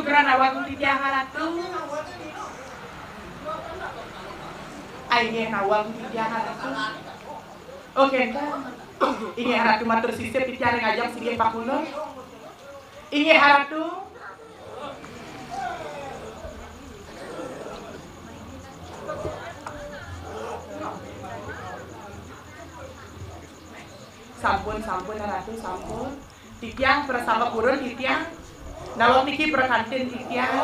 Lugran awak di tiang ratu. Aing awak di tiang ratu. Oke kan. Inge haratu matur sisir di tiang ngajak sige pakulo. Inge haratu. Sampun ratu sampun. Titiang bersama kurun titiang. Nawak niki berkantin titiang.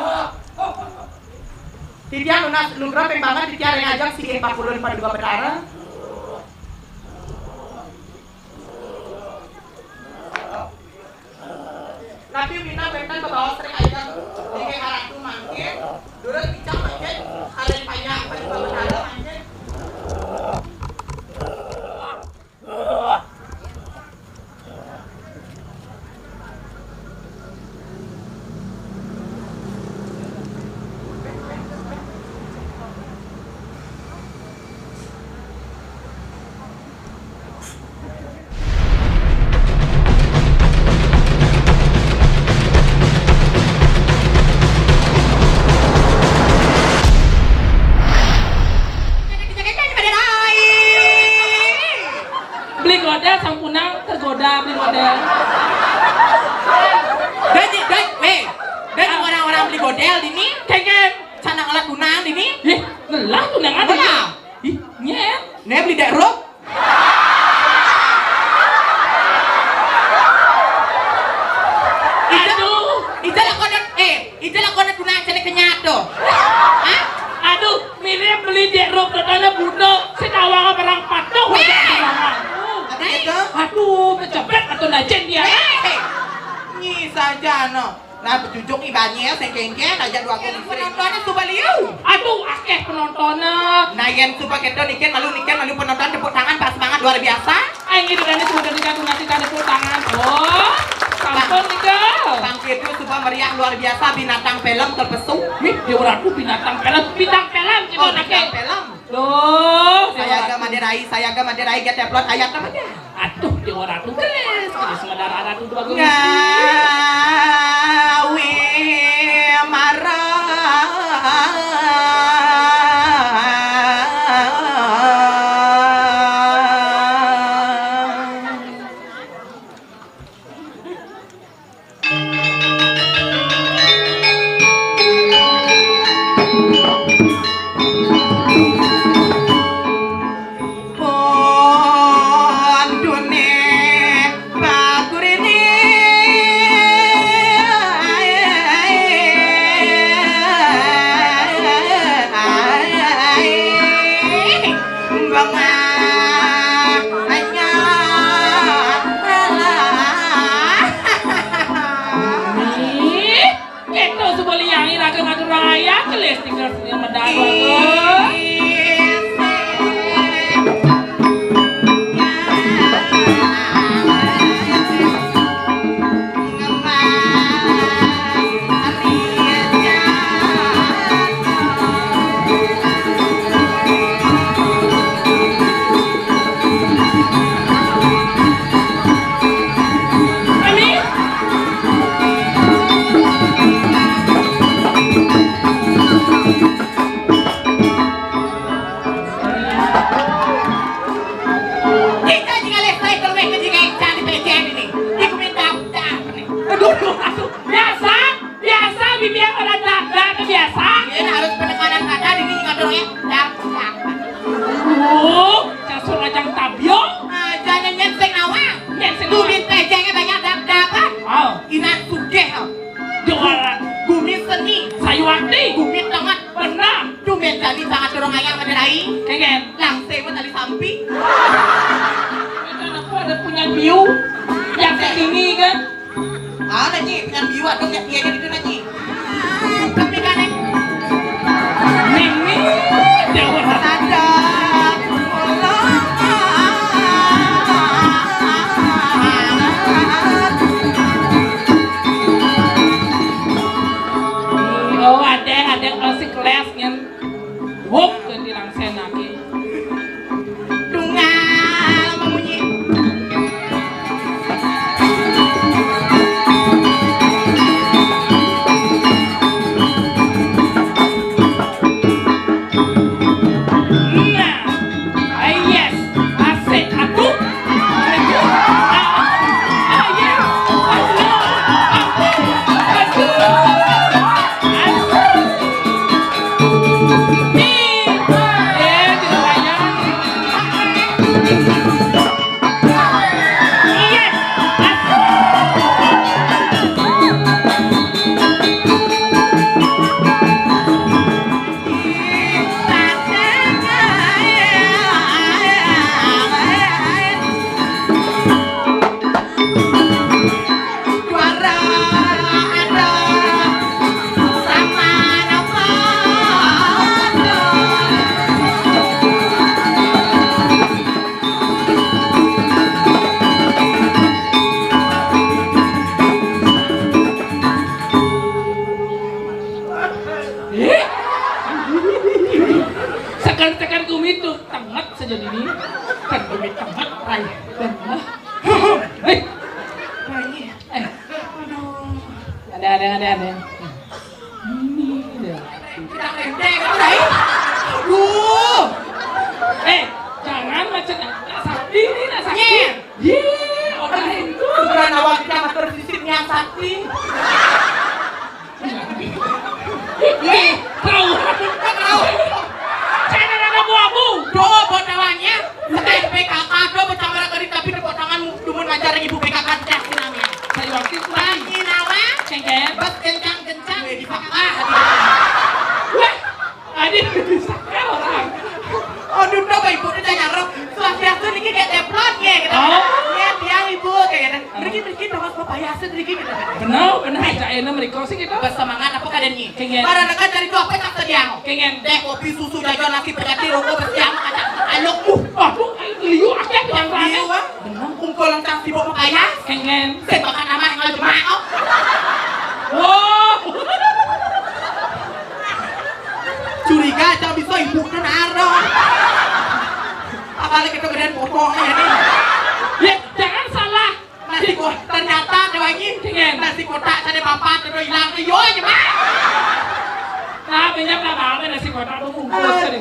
Titiang lunas lugra pembangan titiang yang ajak si 40 pada dua berdarah. Tapi Wina bentan bawa sering ajak niki haratu mangkin. Durus bicang mangkin. Kalian banyak pada dua berdarah mangkin. Saya agak Maderai get teplot ayat apa dia? Aduh, di orang tuh gelis, sementara tuh bagus. Ngawi marah. Ada. Ini deh. Tidak rendeng itu dai. Aduh. Jangan macam nak sakti ni nak sakti. Orang itu. Bukan awak kita matur sisipnya sakti. Kau. Saya ada buahmu. Doa buat awaknya. Sekarang PKK doa bercakap dari tapi tepuk tangan cuma ngajar ibu PKK dah sinamnya. Saya waktu itu Lagi nawa. cengkeh. Bas kencang-kencang di PKK. Wah, adik bisa orang. Aduh, coba ibu udah nyarok. Suasana niki kayak teflon ya gitu. Ya, tiang ibu kayak gitu. Beriki terus papaya aset beriki gitu. Benar, ajain mereka sih kita. Bersemangat apa keadaannya? Kengen. Para dekat dari dua petak sediang. Kengen. Deh kopi susu jajan nasi berkati rokok bersiam kata. Alok Aduh, liu akeh yang dia lain. wah. Kumpul lengkap sibuk papaya. Kengen. Saya makan nama yang ngajak mau. Wow. Curiga aja bisa ibu naro. Apalagi kita gedean potongnya nih. Ya, jangan salah. Nasi kok ternyata ada lagi. Nasi kotak tadi papat terus hilang. Ayo aja mah. Nah, banyak lah banget nasi kotak tuh bungkus tadi.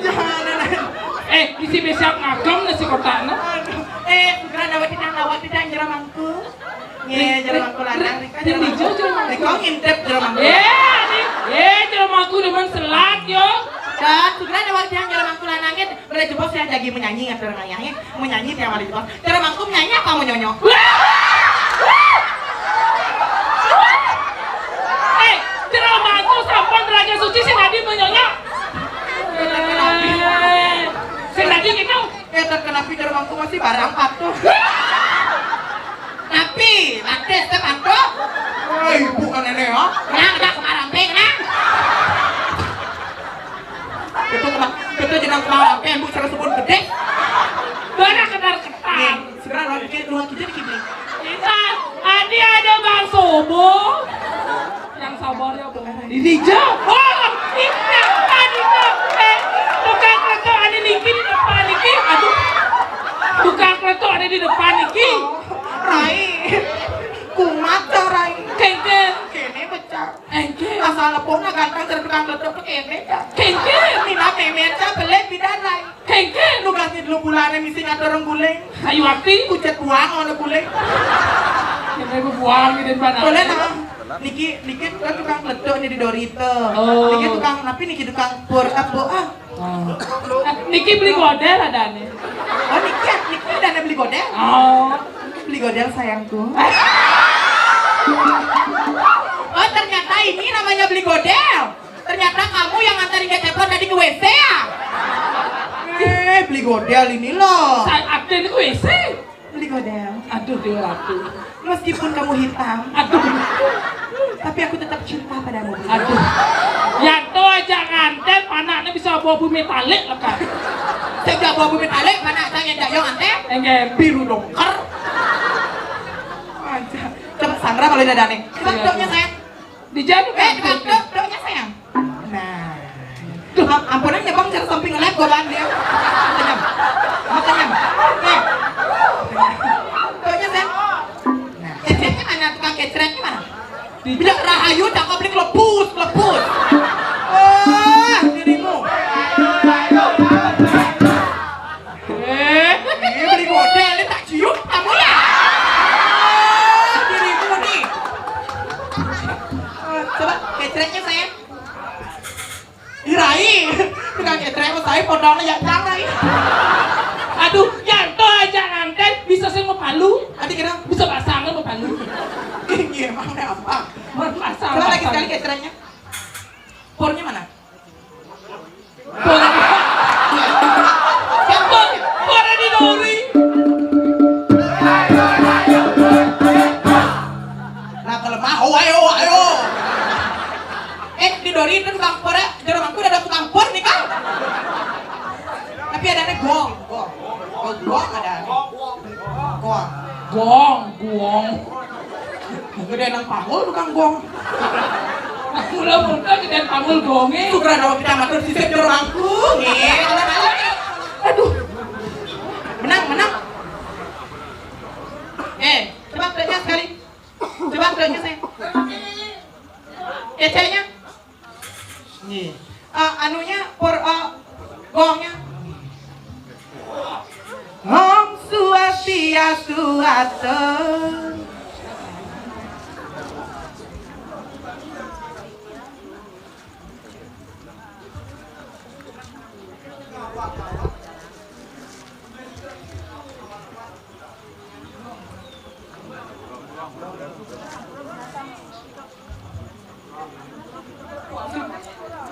Isi besiap ngagam nasi kotak nah. Segera nawat tidak jeramangku. Jeramangku ladang. Kau ngintip jeramangku. Jeramangku demen selat yo. Dan segera nawat yang jeramangku ladangnya. Boleh coba saya lagi menyanyi atau nyanyi. Menyanyi tiap hari coba. Jeramangku menyanyi apa mau nyonyo? Jeramangku sampun raja suci si Nadi menyonya. Si Nadi gitu. Terkenapi jeramangku masih barang patuh. Tapi, nanti step aku. Ibu kan nenek ya. Kenang, udah kemarang kenang. Itu jenang kemarang bu cara sebut gede. Mana ketar-ketar. Sekarang ruang kita di kibli. Adi ada Bang Sobo. Yang sabar ya Bu. Di jauh. Oh, ini tadi tuh. Tukang kletok ada Niki di depan Niki. Aduh. Tukang kletok ada di depan Niki. Rai. Kumat tuh Rai. Kengken. Kene pecah. Engke. Asal lepungnya ganteng dari tukang kletok ke kene. Kengken. Nina memeca belek bidan Rai. Kengken. Nugasnya dulu bulannya misi ngaturung guling. Ayo waktu. Kucet buang ada guling. Kita buang di depan. Boleh nah. Niki kan tukang kletok nih di Dorito. Niki tukang napi Niki tukang pur apa Niki beli godel ada nih. Oh Niki dan beli godel. Beli godel sayangku. Oh ternyata ini namanya beli godel. Ternyata kamu yang nganterin ke telepon tadi ke WC ya? Beli godel ini loh. Saya aktif ke WC. Beli godel. Aduh Dewa Ratu. Meskipun kamu hitam, Aduh. tapi aku tetap cinta padamu. Aduh. Yanto aja nganten anaknya bisa bawa bumi talik lekat. Saya udah bawa bumi talik, mana saya dayong anten? Enggak. Biru dongker. Aja. Coba Sandra kalau udah dane. Coba doknya sayang. Dijadu kan? Doknya sayang. Nah. Ampunan ya bang, cara samping nge-live golan dia. Makanya. Doknya sayang. Nah. Kecretnya mana? Tukang kecretnya mana? Bilang rahayu, cakap beli lepus. Dirimu. Beli godel, ini tak cium kamu ya? Dirimu nih. Coba kecretnya sayang. Dirai. Tukang kecret sama saya podongnya yang Rai. Aduh, Yanto aja nganten bisa saya mau palu. Adik kira Bisa pasangan mau palu. ini emang apa? Pasang. Coba lagi sekali kecretnya. Pornya mana? Por di Dori. Nah kalau mau ayo. Di Dori itu tukang por ya. Jeromangku udah ada tukang por nih kan? Tapi ada gong. Gong ada. Gong. Gede nang pamul tukang gong. Mula-mula kita panggul gonge. Itu karena kita matur sisip jeromangku. Nih, aduh. Menang. Coba kerja sekali. Coba kerja saya. DC-nya. Nih. Anunya gongnya. Om Swastiastu.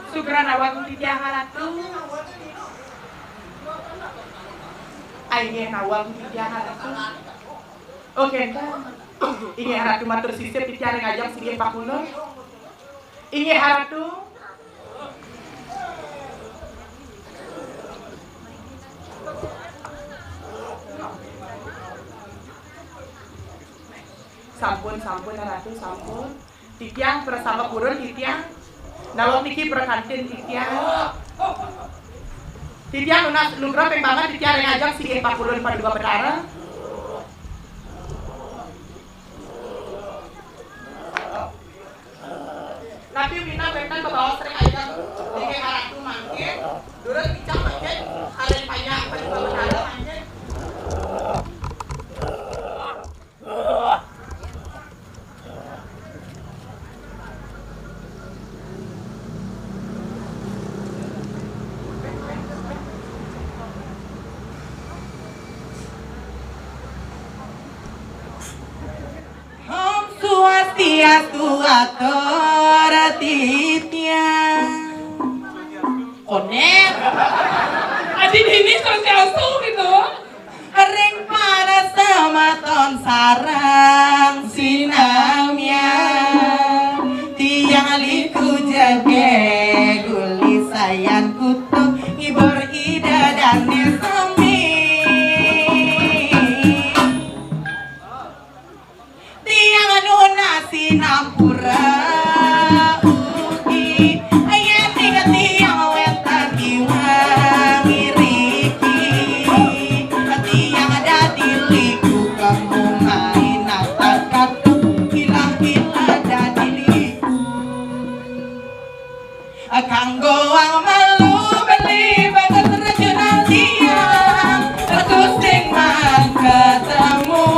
Sugranawang Tidyaharatu. Aing nawang Tidyaharatu. Oke kan. Inge haratu matur sisir titiare ngajak sige pakulo. Inge haratu. Sampun haratu sampun. Titiang bersama purun titiang. Nawang niki berkantin titiang. Titiang lunas lugra pembangan titiang ngajak sige pakulo paduka perkara. Tapi Wina benar ke bawah sering aja di haratu mangke, durut bicara mangke, kalian panjang paduka perkara mangke. Swastiastu atoratitnya. Konek. Adi ini sosialsu gitu. Ring para sematon sarang sinamnya. Tiang liku jage gulisayan kutu ngibur ida dan nisami. Tiang nuna sinampura uki ayat tiga tiang wetan diwangi riki tiang ada diliku kamu main atakat hilang ada diliku kanggo ang malu beli batas regional tiang terus man ketemu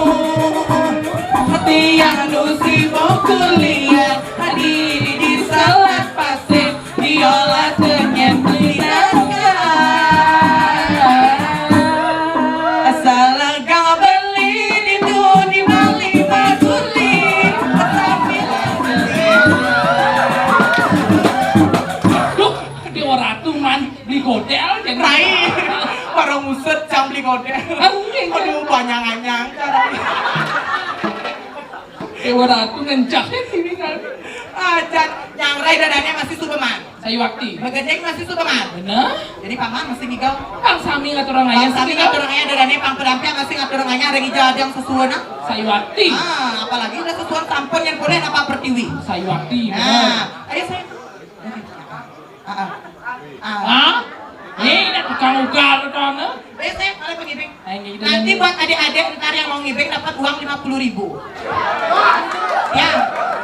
tiang nusibo kuliah hadiri di salat pasir diolah dengan pelinaga asalagang beli itu di Bali Maduli tapi Duh, Dewa Ratu man beli godel jangan rai orang musut jam beli godel aduh banyak-banyak Dewa Ratu ngencaknya ini kan. Ajan yang rai dadanya masih Superman. Sayuakti. Begedeng masih Superman. Bener? Jadi paman masih ngigau. Kang Sami ngatur orang Yang ayah. sami ngatur orangnya dadanya pang pedamping masih ngatur orangnya regi jadi yang sesuana. Sayuakti. Apalagi udah sesuan sampun yang boleh apa pertiwi. Sayuakti. Ayo saya. Hah? Ini tukang ugal tukang. Ayo saya boleh pengibing. Gitu Nanti buat adik-adik ntar yang mau ngibing dapat uang 50.000. Ya,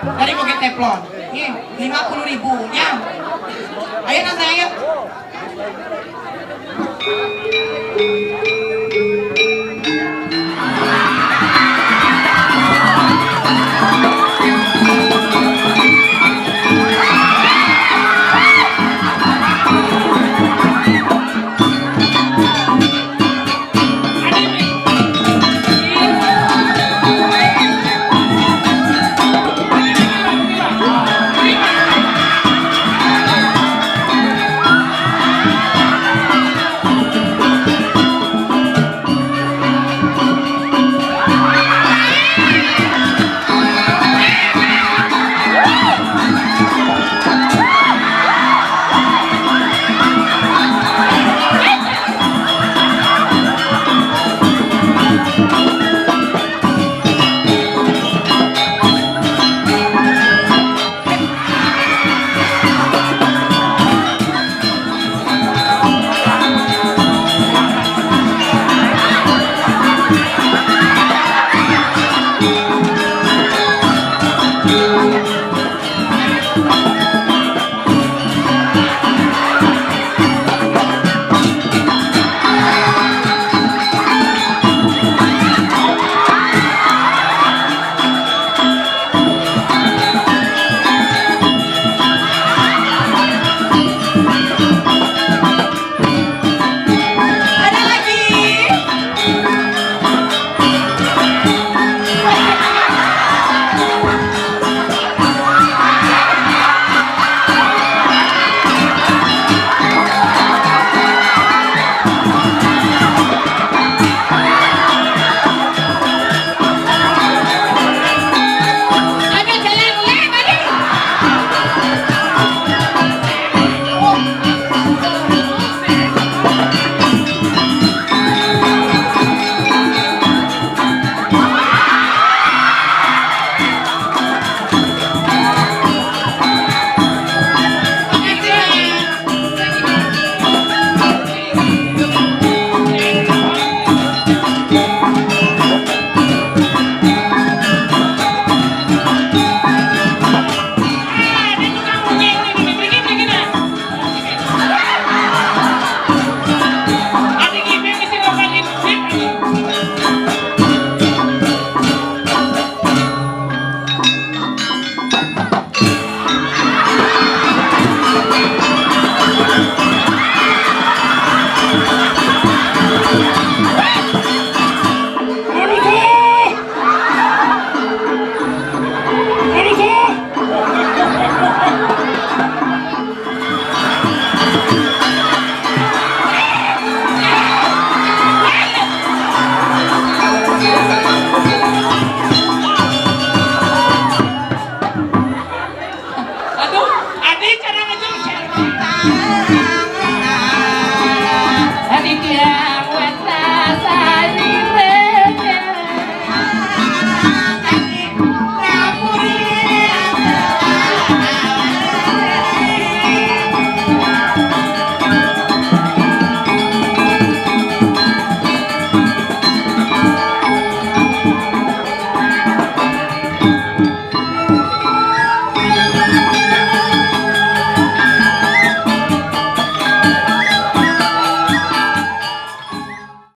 dari Moget Teflon. Nih, 50.000 ya. Ayo nak saya.